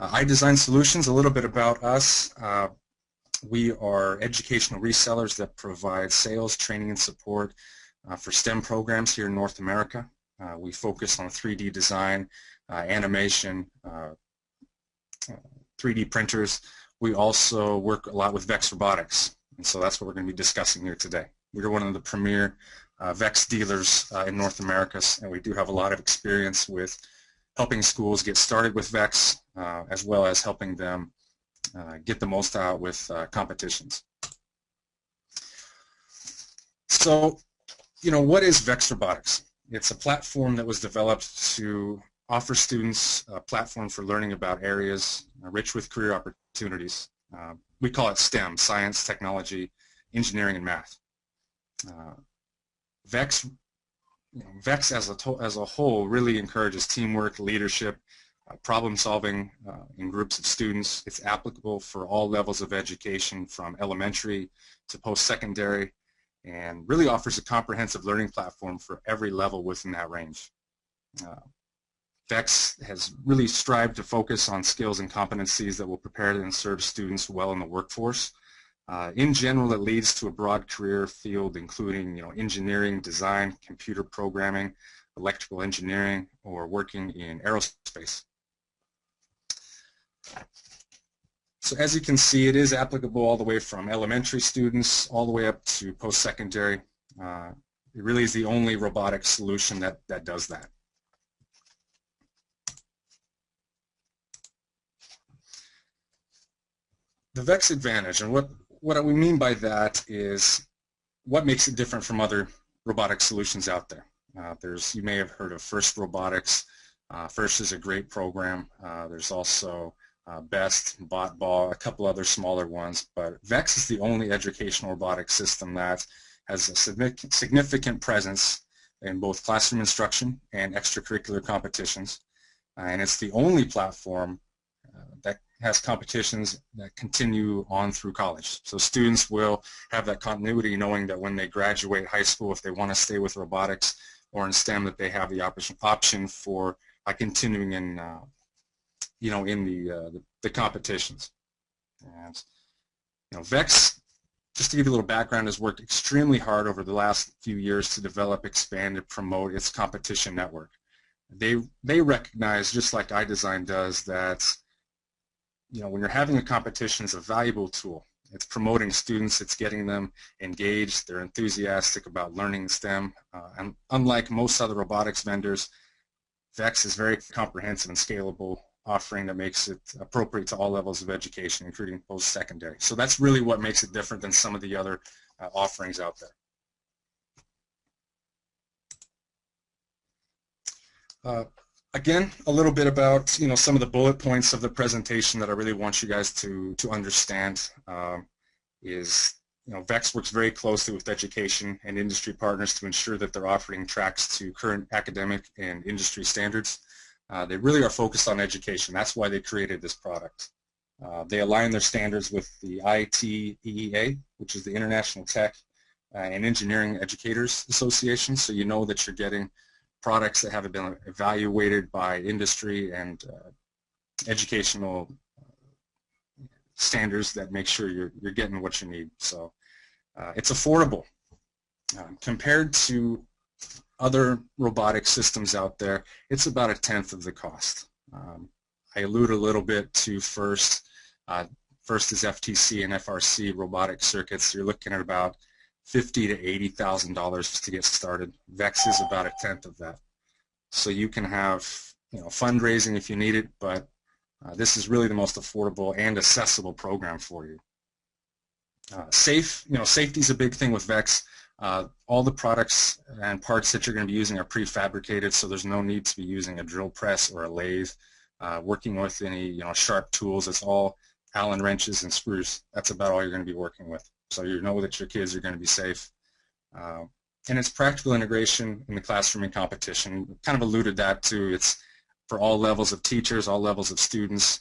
iDesign Solutions, a little bit about us. We are educational resellers that provide sales, training, and support for STEM programs here in North America. We focus on 3D design, animation, 3D printers. We also work a lot with VEX Robotics, and so that's what we're going to be discussing here today. We're one of the premier VEX dealers in North America, and we do have a lot of experience with helping schools get started with VEX, as well as helping them get the most out with competitions. So, what is VEX Robotics? It's a platform that was developed to offer students a platform for learning about areas rich with career opportunities. We call it STEM, science, technology, engineering, and math. VEX as a whole really encourages teamwork, leadership, problem solving in groups of students. It's applicable for all levels of education from elementary to post-secondary, and really offers a comprehensive learning platform for every level within that range. VEX has really strived to focus on skills and competencies that will prepare and serve students well in the workforce. In general, it leads to a broad career field, including engineering, design, computer programming, electrical engineering, or working in aerospace. So as you can see, it is applicable all the way from elementary students all the way up to post-secondary. It really is the only robotics solution that does that. The VEX Advantage, and what we mean by that is what makes it different from other robotic solutions out there. You may have heard of FIRST Robotics. FIRST is a great program. There's also BEST, BotBall, a couple other smaller ones, but VEX is the only educational robotics system that has a significant presence in both classroom instruction and extracurricular competitions, and it's the only platform that has competitions that continue on through college. So students will have that continuity, knowing that when they graduate high school, if they want to stay with robotics or in STEM, that they have the option for continuing in the competitions. And VEX, just to give you a little background, has worked extremely hard over the last few years to develop, expand, and promote its competition network. They recognize, just like iDesign does, that when you're having a competition, it's a valuable tool. It's promoting students, it's getting them engaged, they're enthusiastic about learning STEM, and unlike most other robotics vendors, VEX is very comprehensive and scalable offering that makes it appropriate to all levels of education, including post-secondary. So that's really what makes it different than some of the other offerings out there. Again, a little bit about some of the bullet points of the presentation that I really want you guys to understand is VEX works very closely with education and industry partners to ensure that their offering tracks to current academic and industry standards. They really are focused on education. That's why they created this product. They align their standards with the ITEEA, which is the International Tech and Engineering Educators Association, so you know that you're getting products that have been evaluated by industry and educational standards that make sure you're getting what you need. So it's affordable compared to other robotic systems out there. It's about 1/10 of the cost. I allude a little bit to FIRST. FIRST is FTC and FRC robotic circuits. You're looking at about $50,000 to $80,000 to get started. VEX is about 1/10 of that. So you can have fundraising if you need it, but this is really the most affordable and accessible program for you. Safety is a big thing with VEX. All the products and parts that you're going to be using are prefabricated, so there's no need to be using a drill press or a lathe. Working with any sharp tools, it's all Allen wrenches and screws. That's about all you're going to be working with. So you know that your kids are going to be safe. And it's practical integration in the classroom and competition. Kind of alluded that to. It's for all levels of teachers, all levels of students.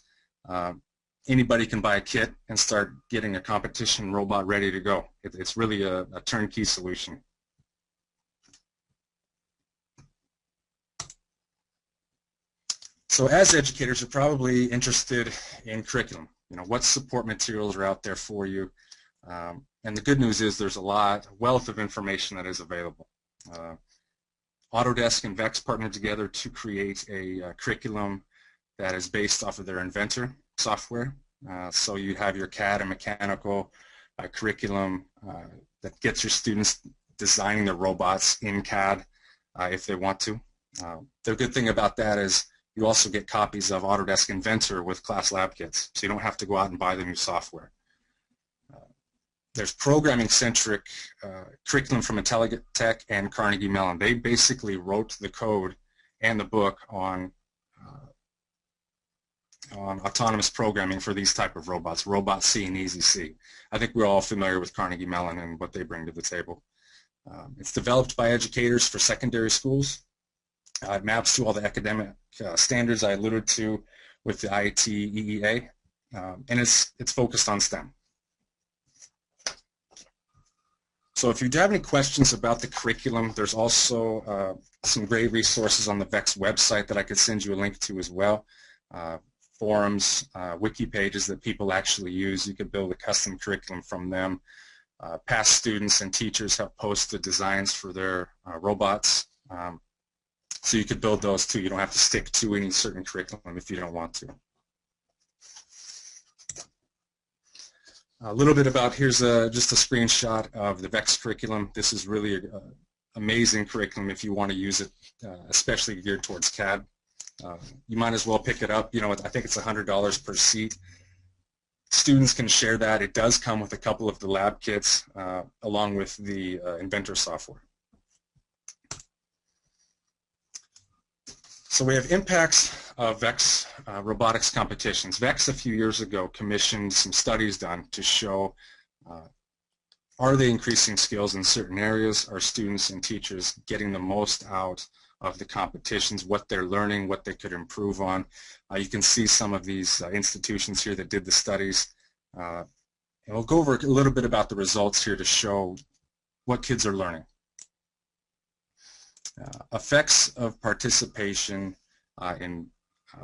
Anybody can buy a kit and start getting a competition robot ready to go. It's really a turnkey solution. So as educators, you're probably interested in curriculum. What support materials are out there for you? And the good news is there's a wealth of information that is available. Autodesk and VEX partnered together to create a curriculum that is based off of their Inventor software. So you have your CAD and mechanical curriculum that gets your students designing their robots in CAD if they want to. The good thing about that is you also get copies of Autodesk Inventor with class lab kits, so you don't have to go out and buy the new software. There's programming-centric curriculum from Intelligitech and Carnegie Mellon. They basically wrote the code and the book on autonomous programming for these type of robots, Robot C and Easy C. I think we're all familiar with Carnegie Mellon and what they bring to the table. It's developed by educators for secondary schools. It maps to all the academic standards I alluded to with the IEEE, and it's focused on STEM. So if you do have any questions about the curriculum, there's also some great resources on the VEX website that I could send you a link to as well. Forums, wiki pages that people actually use. You could build a custom curriculum from them. Past students and teachers have posted designs for their robots. So you could build those too. You don't have to stick to any certain curriculum if you don't want to. A little bit about, here's just a screenshot of the VEX curriculum. This is really an amazing curriculum if you want to use it, especially geared towards CAD. You might as well pick it up. I think it's $100 per seat. Students can share that. It does come with a couple of the lab kits along with the Inventor software. So we have impacts of VEX robotics competitions. VEX a few years ago commissioned some studies done to show are they increasing skills in certain areas? Are students and teachers getting the most out of the competitions, what they're learning, what they could improve on? You can see some of these institutions here that did the studies. And we'll go over a little bit about the results here to show what kids are learning. Effects of participation in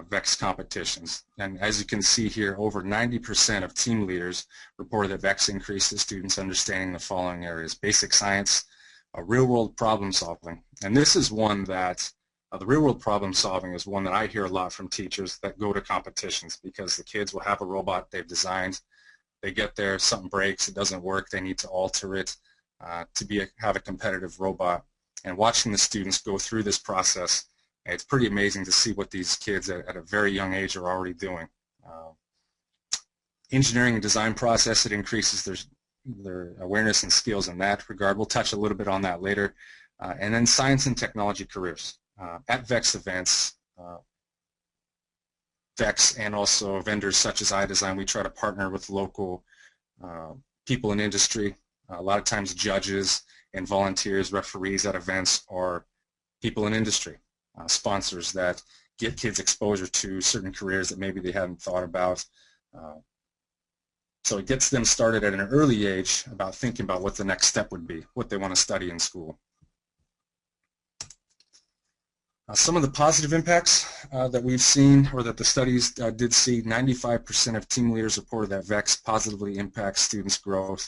VEX competitions. And as you can see here, over 90% of team leaders reported that VEX increases students' understanding the following areas: basic science, real-world problem solving. And this is one that, the real-world problem solving is one that I hear a lot from teachers that go to competitions, because the kids will have a robot they've designed, they get there, something breaks, it doesn't work, they need to alter it to have a competitive robot. And watching the students go through this process, it's pretty amazing to see what these kids at a very young age are already doing. Engineering and design process, it increases their awareness and skills in that regard. We'll touch a little bit on that later. And then science and technology careers. At VEX events, VEX and also vendors such as iDesign, we try to partner with local people in industry. A lot of times judges and volunteers, referees at events are people in industry, sponsors that get kids exposure to certain careers that maybe they hadn't thought about. So it gets them started at an early age about thinking about what the next step would be, what they want to study in school. Some of the positive impacts that we've seen, or that the studies did see, 95% of team leaders reported that VEX positively impacts students' growth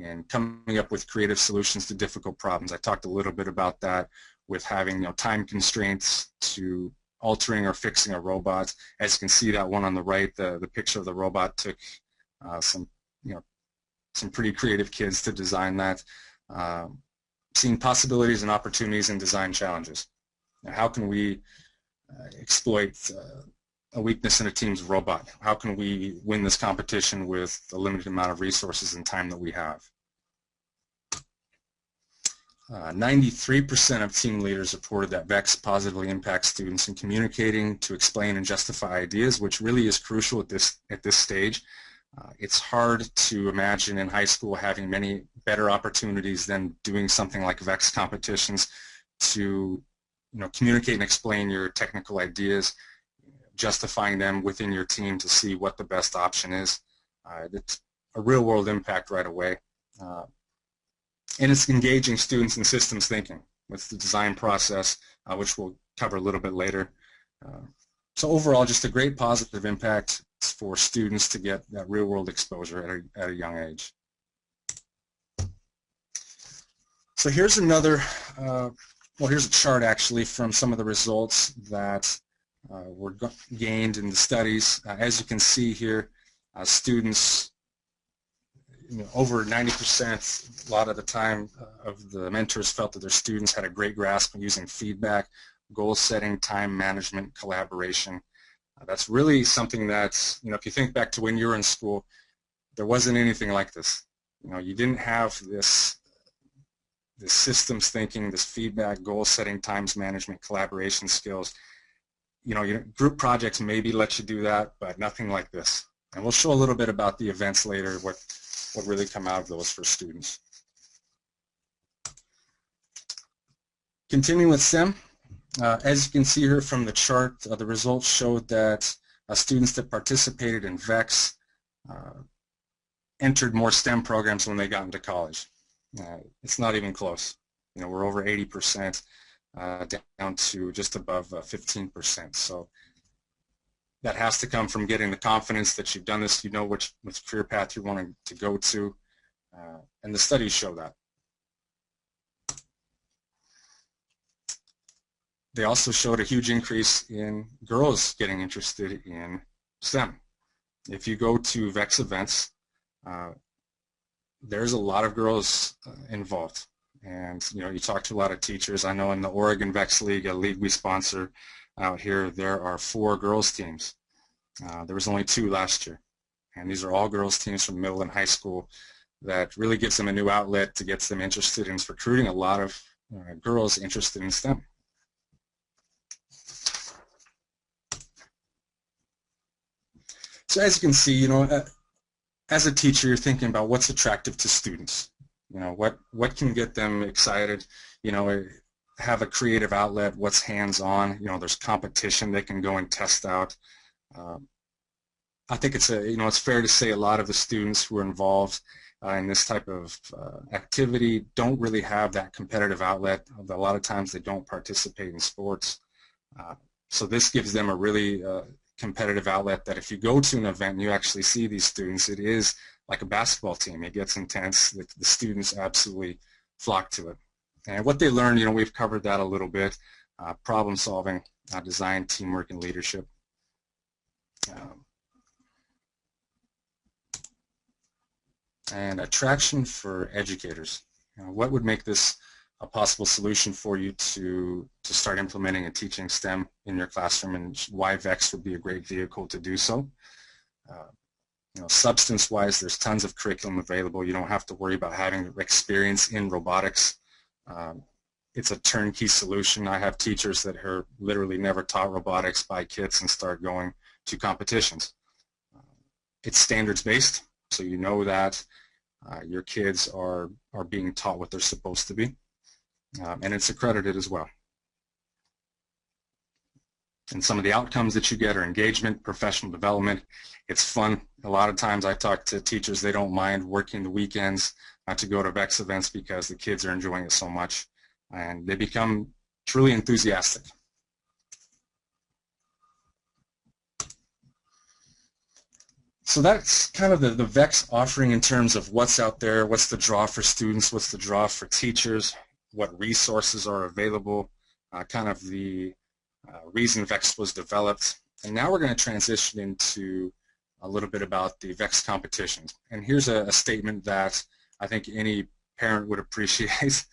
and coming up with creative solutions to difficult problems. I talked a little bit about that with having time constraints to altering or fixing a robot. As you can see, that one on the right, the picture of the robot took some pretty creative kids to design that. Seeing possibilities and opportunities in design challenges. Now, how can we exploit a weakness in a team's robot? How can we win this competition with the limited amount of resources and time that we have? 93% of team leaders reported that VEX positively impacts students in communicating to explain and justify ideas, which really is crucial at this stage. It's hard to imagine in high school having many better opportunities than doing something like VEX competitions to communicate and explain your technical ideas, justifying them within your team to see what the best option is. It's a real-world impact right away. And it's engaging students in systems thinking with the design process, which we'll cover a little bit later. So overall, just a great positive impact for students to get that real-world exposure at a young age. So here's another, well, here's a chart actually from some of the results that were gained in the studies. As you can see here, students, over 90% a lot of the time of the mentors felt that their students had a great grasp on using feedback, goal setting, time management, collaboration. That's really something that, if you think back to when you were in school, there wasn't anything like this. You didn't have this systems thinking, this feedback, goal setting, times management, collaboration skills. Group projects maybe let you do that, but nothing like this. And we'll show a little bit about the events later, what really come out of those for students. Continuing with STEM, as you can see here from the chart, the results showed that students that participated in VEX entered more STEM programs when they got into college. It's not even close. We're over 80%, down to just above 15%. So that has to come from getting the confidence that you've done this, which career path you're wanting to go to, and the studies show that. They also showed a huge increase in girls getting interested in STEM. If you go to VEX events, there's a lot of girls involved. And, you talk to a lot of teachers. I know in the Oregon VEX League, a league we sponsor out here, there are 4 girls teams. There was only 2 last year. And these are all girls teams from middle and high school that really gives them a new outlet to get them interested in recruiting a lot of girls interested in STEM. So as you can see, as a teacher, you're thinking about what's attractive to students. What can get them excited, have a creative outlet, what's hands-on, there's competition they can go and test out. I think it's it's fair to say a lot of the students who are involved in this type of activity don't really have that competitive outlet. A lot of times they don't participate in sports. So this gives them a really competitive outlet that if you go to an event and you actually see these students, it is like a basketball team. It gets intense. The students absolutely flock to it. And what they learn, we've covered that a little bit, problem solving, design, teamwork, and leadership. And attraction for educators. What would make this a possible solution for you to start implementing and teaching STEM in your classroom, and why VEX would be a great vehicle to do so? Substance-wise, there's tons of curriculum available. You don't have to worry about having experience in robotics. It's a turnkey solution. I have teachers that are literally never taught robotics, buy kits and start going to competitions. It's standards-based, so you know that your kids are being taught what they're supposed to be, and it's accredited as well. And some of the outcomes that you get are engagement, professional development. It's fun. A lot of times I talk to teachers, they don't mind working the weekends to go to VEX events because the kids are enjoying it so much, and they become truly enthusiastic. So that's kind of the VEX offering in terms of what's out there, what's the draw for students, what's the draw for teachers, what resources are available, kind of the reason VEX was developed. And now we're going to transition into a little bit about the VEX competitions. And here's a statement that I think any parent would appreciate.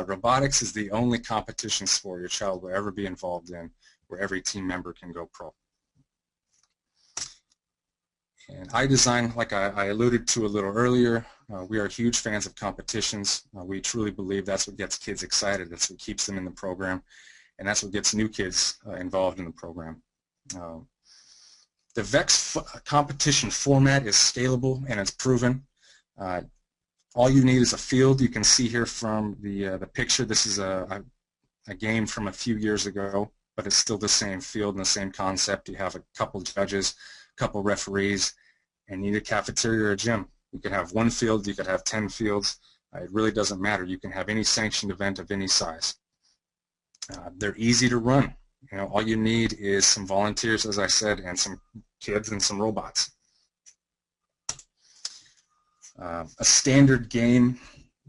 Robotics is the only competition sport your child will ever be involved in where every team member can go pro. And iDesign, like I alluded to a little earlier, we are huge fans of competitions. We truly believe that's what gets kids excited, that's what keeps them in the program, and that's what gets new kids involved in the program. The VEX competition format is scalable and it's proven. All you need is a field. You can see here from the picture, this is a game from a few years ago, but it's still the same field and the same concept. You have a couple judges, a couple referees, and you need a cafeteria or a gym. You could have 1 field, you could have 10 fields. It really doesn't matter. You can have any sanctioned event of any size. They're easy to run. You know, all you need is some volunteers, as I said, and some kids and some robots. A standard game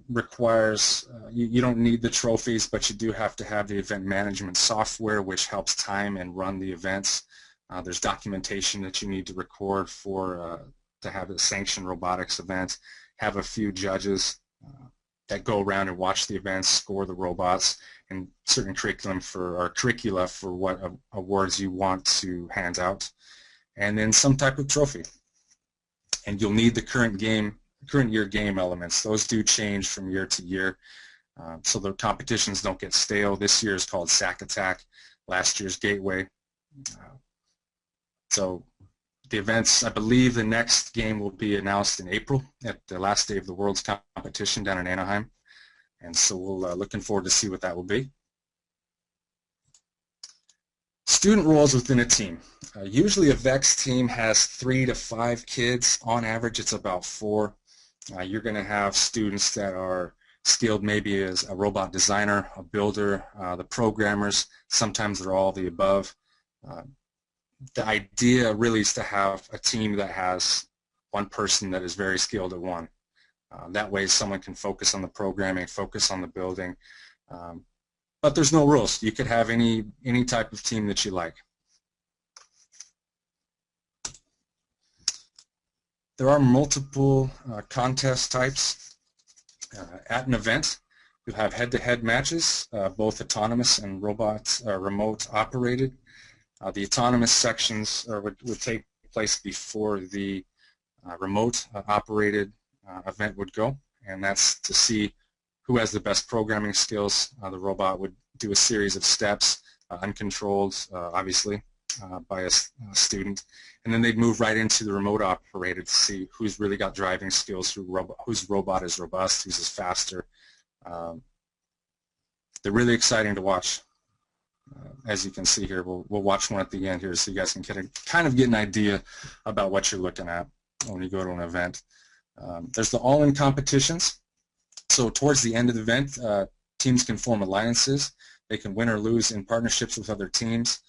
requires, you don't need the trophies, but you do have to have the event management software, which helps time and run the events. There's documentation that you need to record for to have a sanctioned robotics event, have a few judges that go around and watch the events, score the robots, and certain curricula for what awards you want to hand out, and then some type of trophy. And you'll need the current year game elements. Those do change from year to year, so the competitions don't get stale. This year is called Sack Attack, last year's Gateway. So the events, I believe the next game will be announced in April at the last day of the World's competition down in Anaheim, and so we'll looking forward to see what that will be. Student roles within a team. Usually a VEX team has 3 to 5 kids. On average, it's about 4. You're going to have students that are skilled maybe as a robot designer, a builder, the programmers. Sometimes they're all the above. The idea really is to have a team that has one person that is very skilled at one. That way someone can focus on the programming, focus on the building. But there's no rules. You could have any type of team that you like. There are multiple contest types. At an event, you'll have head-to-head matches, both autonomous and remote operated. The autonomous sections would take place before the remote operated event would go, and that's to see who has the best programming skills. The robot would do a series of steps, uncontrolled, obviously, by a student, and then they'd move right into the remote operated to see who's really got driving skills, whose robot is robust, who's is faster. They're really exciting to watch. As you can see here, we'll watch one at the end here so you guys can kind of get an idea about what you're looking at when you go to an event. There's the all-in competitions. So towards the end of the event, teams can form alliances. They can win or lose in partnerships with other teams.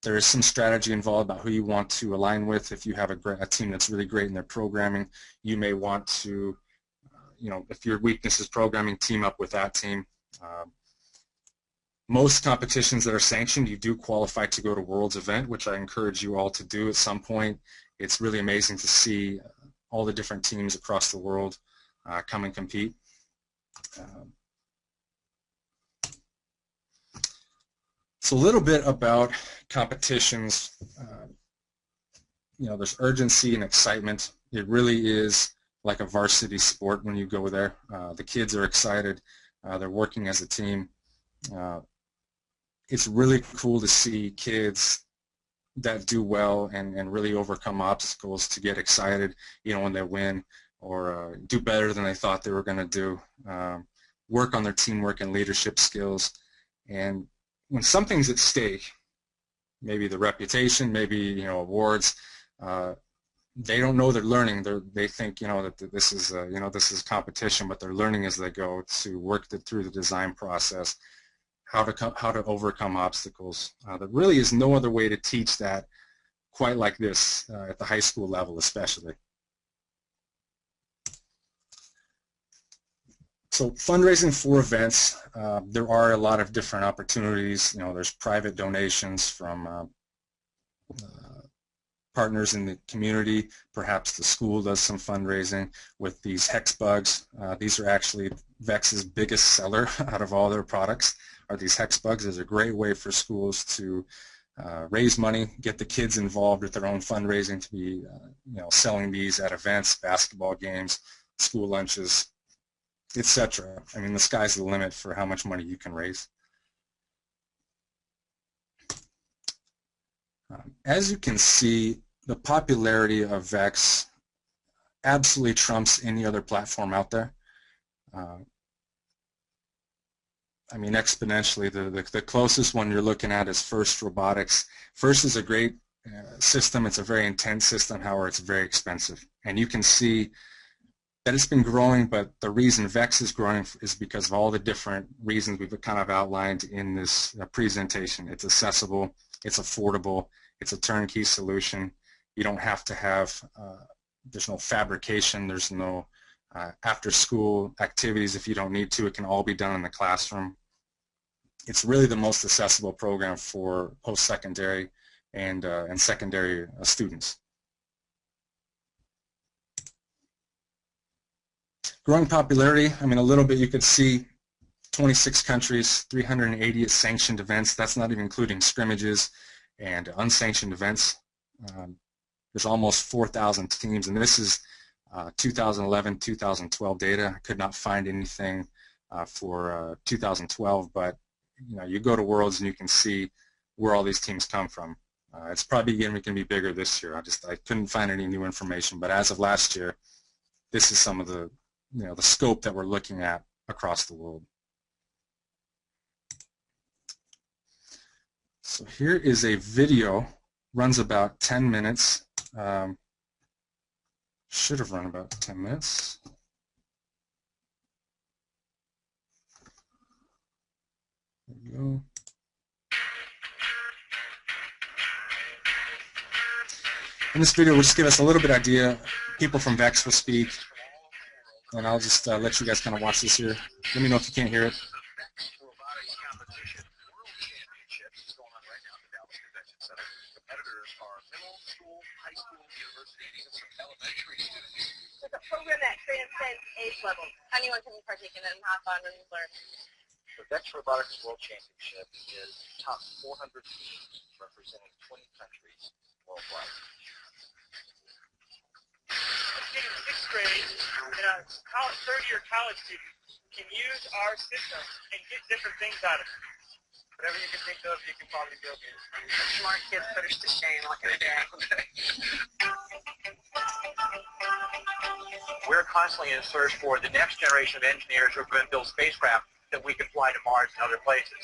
There is some strategy involved about who you want to align with. If you have a team that's really great in their programming, you may want to, if your weakness is programming, team up with that team. Most competitions that are sanctioned, you do qualify to go to World's event, which I encourage you all to do at some point. It's really amazing to see all the different teams across the world come and compete. So a little bit about competitions. There's urgency and excitement. It really is like a varsity sport when you go there. The kids are excited. They're working as a team. It's really cool to see kids that do well and really overcome obstacles to get excited, when they win or do better than they thought they were going to do. Work on their teamwork and leadership skills. And when something's at stake, maybe the reputation, maybe awards, they don't know they're learning. They think that this is competition, but they're learning as they go to work through the design process. How to overcome obstacles. There really is no other way to teach that quite like this at the high school level especially. So fundraising for events, there are a lot of different opportunities. There's private donations from partners in the community. Perhaps the school does some fundraising with these hex bugs. These are actually VEX's biggest seller out of all their products. Are these hex bugs. Is a great way for schools to raise money, get the kids involved with their own fundraising to be, selling these at events, basketball games, school lunches, etc. I mean, the sky's the limit for how much money you can raise. As you can see, the popularity of VEX absolutely trumps any other platform out there. I mean, exponentially. The closest one you're looking at is VEX Robotics. VEX is a great system. It's a very intense system, however, it's very expensive. And you can see that it's been growing, but the reason VEX is growing is because of all the different reasons we've kind of outlined in this presentation. It's accessible, it's affordable, it's a turnkey solution. You don't have to have, there's no fabrication, there's no after-school activities if you don't need to. It can all be done in the classroom. It's really the most accessible program for post-secondary and secondary students. Growing popularity, I mean, a little bit you could see 26 countries, 380 sanctioned events. That's not even including scrimmages and unsanctioned events. There's almost 4,000 teams, and this is 2011, 2012 data. I could not find anything for 2012, but you know, you go to Worlds and you can see where all these teams come from. It's probably going to be bigger this year. I couldn't find any new information, but as of last year, this is some of the, you know, the scope that we're looking at across the world. So here is a video, runs about 10 minutes. Should have run about 10 minutes. There we go. In this video, will just give us a little bit of idea. People from VEX will speak, and I'll just let you guys kind of watch this here. Let me know if you can't hear it. It's a program that transcends age levels. Anyone can partake in it and have fun and learn. The VEX Robotics World Championship is top 400 teams representing 20 countries worldwide. In sixth grade, third-year college student can use our system and get different things out of it. Whatever you can think of, you can probably build it. Smart kids put us to shame. Look at that. We're constantly in search for the next generation of engineers who are going to build spacecraft that we can fly to Mars and other places.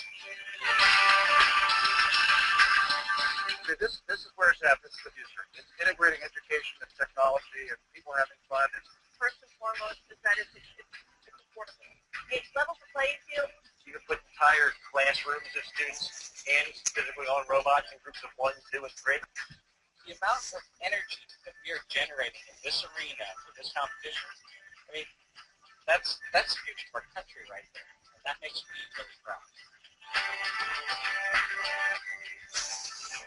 This is where it's at. This is the future. It's integrating education and technology and people having fun. First and foremost is that it's affordable. Age level to playing field. You can put entire classrooms of students and physically on robots in groups of 1, 2, and 3. The amount of energy that we are generating in this arena for this competition, I mean, that's the future of our country right there. And that makes me really proud.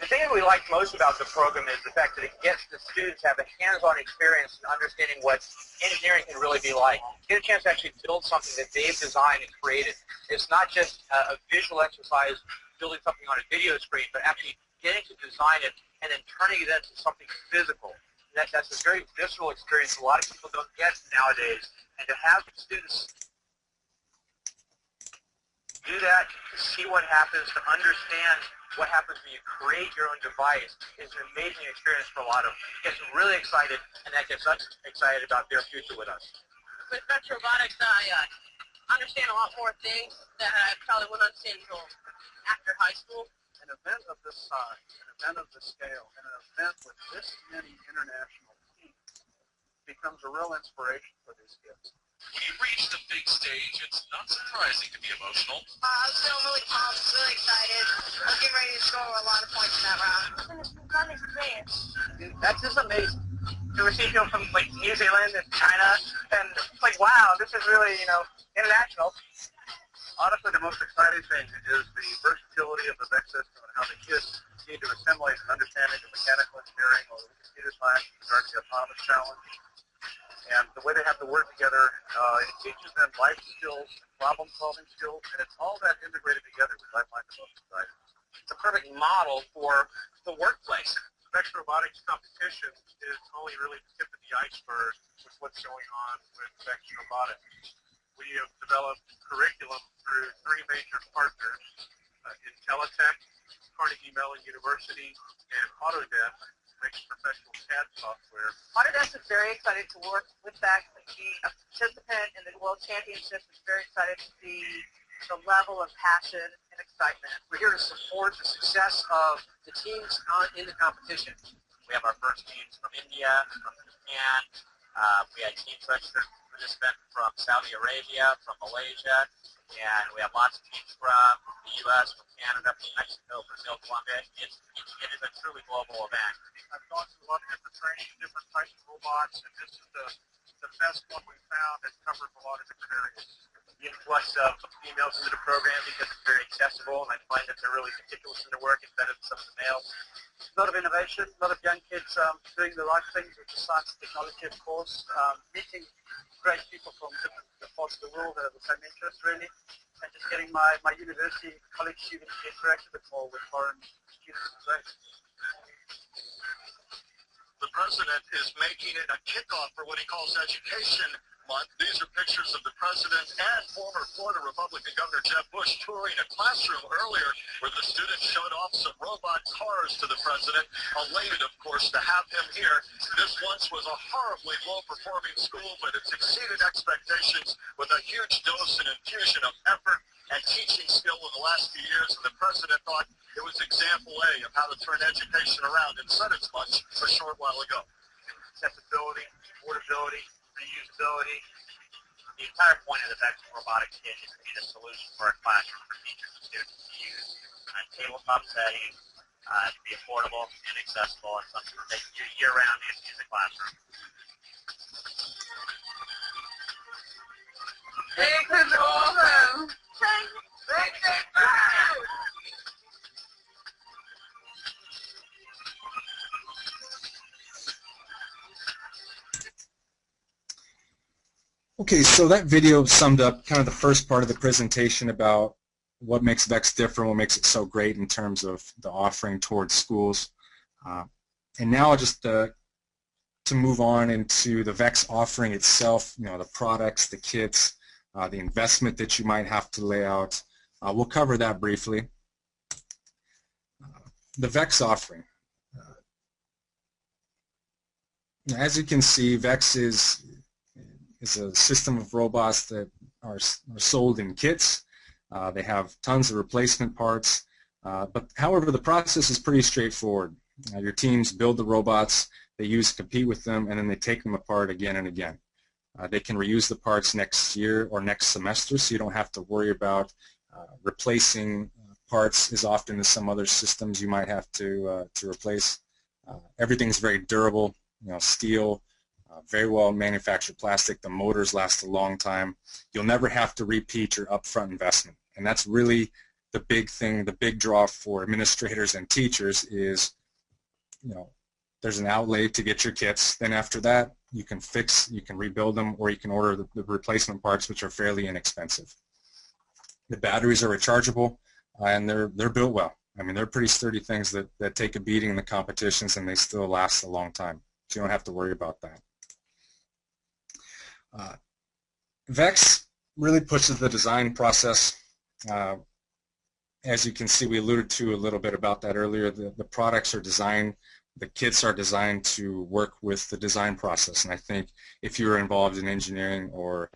The thing that we like most about the program is the fact that it gets the students to have a hands-on experience in understanding what engineering can really be like. Get a chance to actually build something that they've designed and created. It's not just a visual exercise, building something on a video screen, but actually getting to design it and then turning it into something physical. That's a very visceral experience a lot of people don't get nowadays. And to have students do that, to see what happens, to understand what happens when you create your own device is an amazing experience for a lot of them. It gets them really excited, and that gets us excited about their future with us. With VEX Robotics, I understand a lot more things that I probably wouldn't understand until after high school. An event of this size, an event of this scale, and an event with this many international teams becomes a real inspiration for these kids. When you reach the big stage, it's not surprising to be emotional. I'm feeling really pumped, really excited. I'm getting ready to score a lot of points in that round. It's a fun experience. That's just amazing. To receive people from like New Zealand and China, and it's like, wow, this is really, international. Honestly, the most exciting thing is the versatility of the VEX system and how the kids need to assimilate an understanding of mechanical engineering or computer science with regard to the autonomous challenge. And the way they have to work together, it teaches them life skills, problem-solving skills, and it's all that integrated together, which I find the most exciting. It's a perfect model for the workplace. VEX Robotics competition is only really the tip of the iceberg with what's going on with VEX Robotics. We have developed curriculum through 3 major partners, Intelitech, Carnegie Mellon University, and Autodesk, makes professional CAD software. Autodesk is very excited to work with VEX and be a participant in the World Championship. Is very excited to see the level of passion and excitement. We're here to support the success of the teams in the competition. We have our first teams from India, from Japan. We had teams registered from participant from Saudi Arabia, from Malaysia, and we have lots of teams from the U.S., from Canada, from Mexico, Brazil, Colombia. It is a truly global event. I've gone through a lot of different training, different types of robots, and this is the best one we found that covers a lot of different areas. The influx of females into the program because it's very accessible, and I find that they're really meticulous in their work. It's better than some of the males. A lot of innovation, a lot of young kids doing the right things with the science and technology, of course, meeting great people from different parts of the world that have the same interest, really, and just getting my university college students to interact a bit more with foreign students. Great. The president is making it a kickoff for what he calls Education Month. These are pictures of the president and former Florida Republican Governor Jeb Bush touring a classroom earlier where the students showed off some robot cars to the president. Elated, of course, to have him here. This once was a horribly low-performing school, but it's exceeded expectations with a huge dose and infusion of effort and teaching skill in the last few years, and the president thought it was example A of how to turn education around and said as much a short while ago. Accessibility, portability, reusability. The entire point of the VEX Robotics Kit is to be the solution for a classroom for teachers and students to use in a tabletop setting, to be affordable and accessible, and something that they can do year-round in the classroom. VEX is awesome! VEX Advantage! Okay, so that video summed up kind of the first part of the presentation about what makes VEX different, what makes it so great in terms of the offering towards schools. And now just to move on into the VEX offering itself, you know, the products, the kits, the investment that you might have to lay out. We'll cover that briefly. The VEX offering. As you can see, VEX is a system of robots that are sold in kits. They have tons of replacement parts, but however, the process is pretty straightforward. Your teams build the robots, they compete with them, and then they take them apart again and again. They can reuse the parts next year or next semester, so you don't have to worry about replacing parts as often as some other systems you might have to replace. Everything's very durable, you know, steel, very well manufactured plastic. The motors last a long time. You'll never have to repeat your upfront investment, and that's really the big thing, the big draw for administrators and teachers is, you know, there's an outlay to get your kits. Then after that, you can fix, you can rebuild them, or you can order the replacement parts, which are fairly inexpensive. The batteries are rechargeable, and they're built well. I mean, they're pretty sturdy things that take a beating in the competitions, and they still last a long time. So you don't have to worry about that. VEX really pushes the design process. As you can see, we alluded to a little bit about that earlier. The products are designed, the kits are designed to work with the design process. And I think if you're involved in engineering or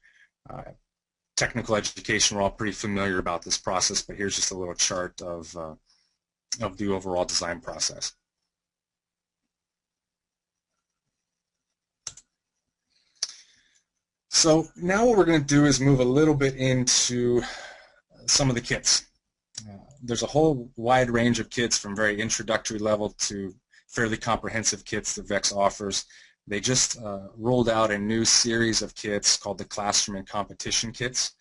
technical education, we're all pretty familiar about this process, but here's just a little chart of the overall design process. So now what we're going to do is move a little bit into some of the kits. There's a whole wide range of kits from very introductory level to fairly comprehensive kits that VEX offers. They just rolled out a new series of kits called the Classroom and Competition kits.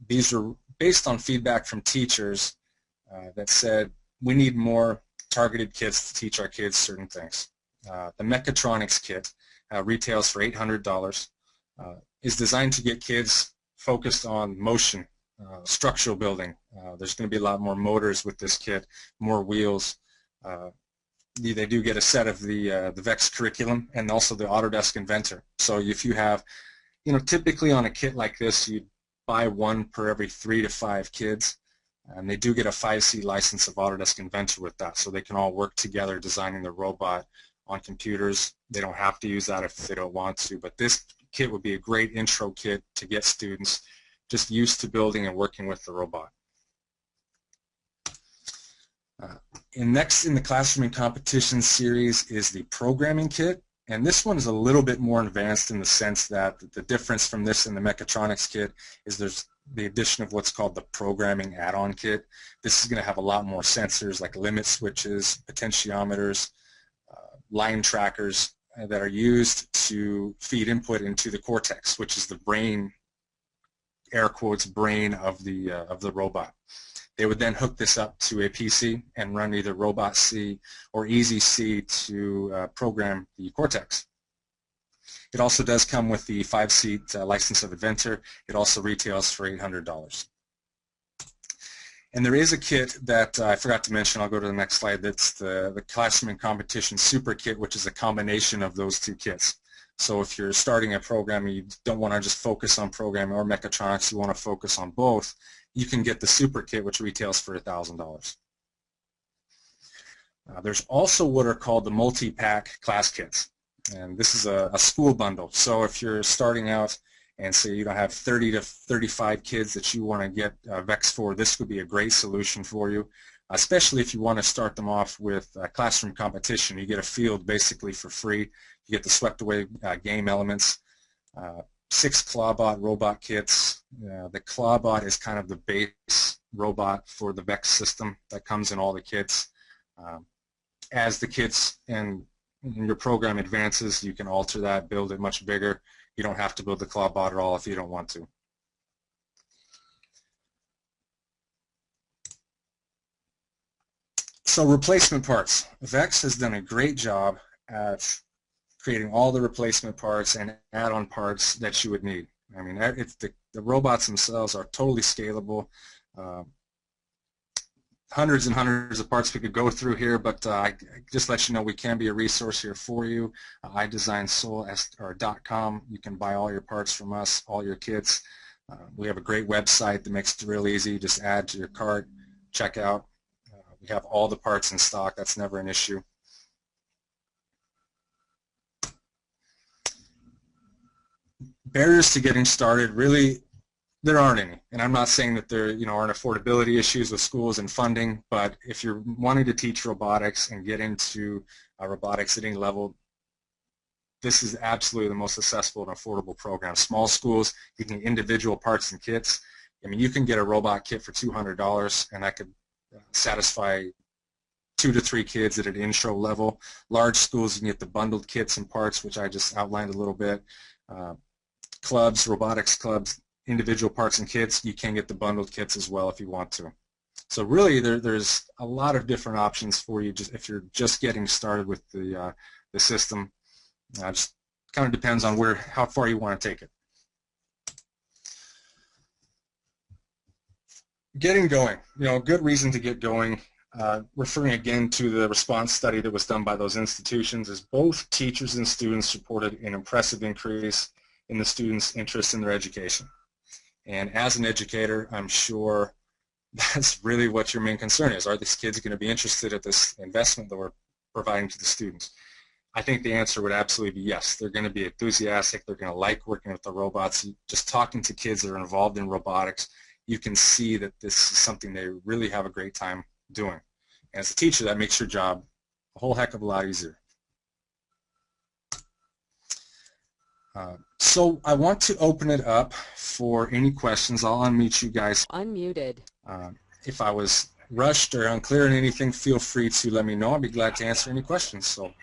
These are based on feedback from teachers that said we need more targeted kits to teach our kids certain things. The Mechatronics kit retails for $800. Is designed to get kids focused on motion, structural building. There's going to be a lot more motors with this kit, more wheels. They do get a set of the VEX curriculum and also the Autodesk Inventor. So if you have, you know, typically on a kit like this, you'd buy one per every 3 to 5 kids, and they do get a 5C license of Autodesk Inventor with that, so they can all work together designing the robot on computers. They don't have to use that if they don't want to, but this kit would be a great intro kit to get students just used to building and working with the robot. Next in the Classroom and Competition series is the Programming kit. And this one is a little bit more advanced in the sense that the difference from this and the mechatronics kit is there's the addition of what's called the programming add-on kit. This is going to have a lot more sensors like limit switches, potentiometers, line trackers that are used to feed input into the cortex, which is the brain, air quotes, brain of the robot. They would then hook this up to a PC and run either Robot C or Easy C to program the cortex. It also does come with the 5-seat license of inventor. It also retails for $800. And there is a kit that I forgot to mention. I'll go to the next slide. That's the Classroom and Competition Super Kit, which is a combination of those two kits. So if you're starting a program and you don't want to just focus on programming or mechatronics, you want to focus on both, you can get the Super Kit, which retails for $1,000. There's also what are called the multi-pack class kits. And this is a school bundle. So if you're starting out and say you don't have 30 to 35 kids that you want to get VEX for, this would be a great solution for you, especially if you want to start them off with classroom competition. You get a field basically for free. You get the swept away game elements, 6 Clawbot robot kits. The Clawbot is kind of the base robot for the VEX system that comes in all the kits. As the kits and your program advances, you can alter that, build it much bigger. You don't have to build the Clawbot at all if you don't want to. So replacement parts. VEX has done a great job at creating all the replacement parts and add-on parts that you would need. I mean, the robots themselves are totally scalable. Hundreds and hundreds of parts we could go through here, but I just let you know we can be a resource here for you. idesignsoul.com. You can buy all your parts from us, all your kits. We have a great website that makes it real easy. Just add to your cart, check out. We have all the parts in stock. That's never an issue. Barriers to getting started, really, there aren't any, and I'm not saying that there aren't affordability issues with schools and funding, but if you're wanting to teach robotics and get into robotics at any level, this is absolutely the most accessible and affordable program. Small schools, you can get individual parts and kits. I mean, you can get a robot kit for $200, and that could satisfy 2 to 3 kids at an intro level. Large schools, you can get the bundled kits and parts, which I just outlined a little bit. Clubs, robotics clubs, individual parts and kits, you can get the bundled kits as well if you want to. So really there's a lot of different options for you if you're just getting started with the system. Just kind of depends on how far you want to take it. Getting going, a good reason to get going, referring again to the response study that was done by those institutions, is both teachers and students reported an impressive increase in the students' interest in their education. And as an educator, I'm sure that's really what your main concern is. Are these kids going to be interested at this investment that we're providing to the students? I think the answer would absolutely be yes. They're going to be enthusiastic. They're going to like working with the robots. Just talking to kids that are involved in robotics, you can see that this is something they really have a great time doing. And as a teacher, that makes your job a whole heck of a lot easier. So I want to open it up for any questions. I'll unmute you guys. Unmuted. If I was rushed or unclear in anything, feel free to let me know. I'd be glad to answer any questions. So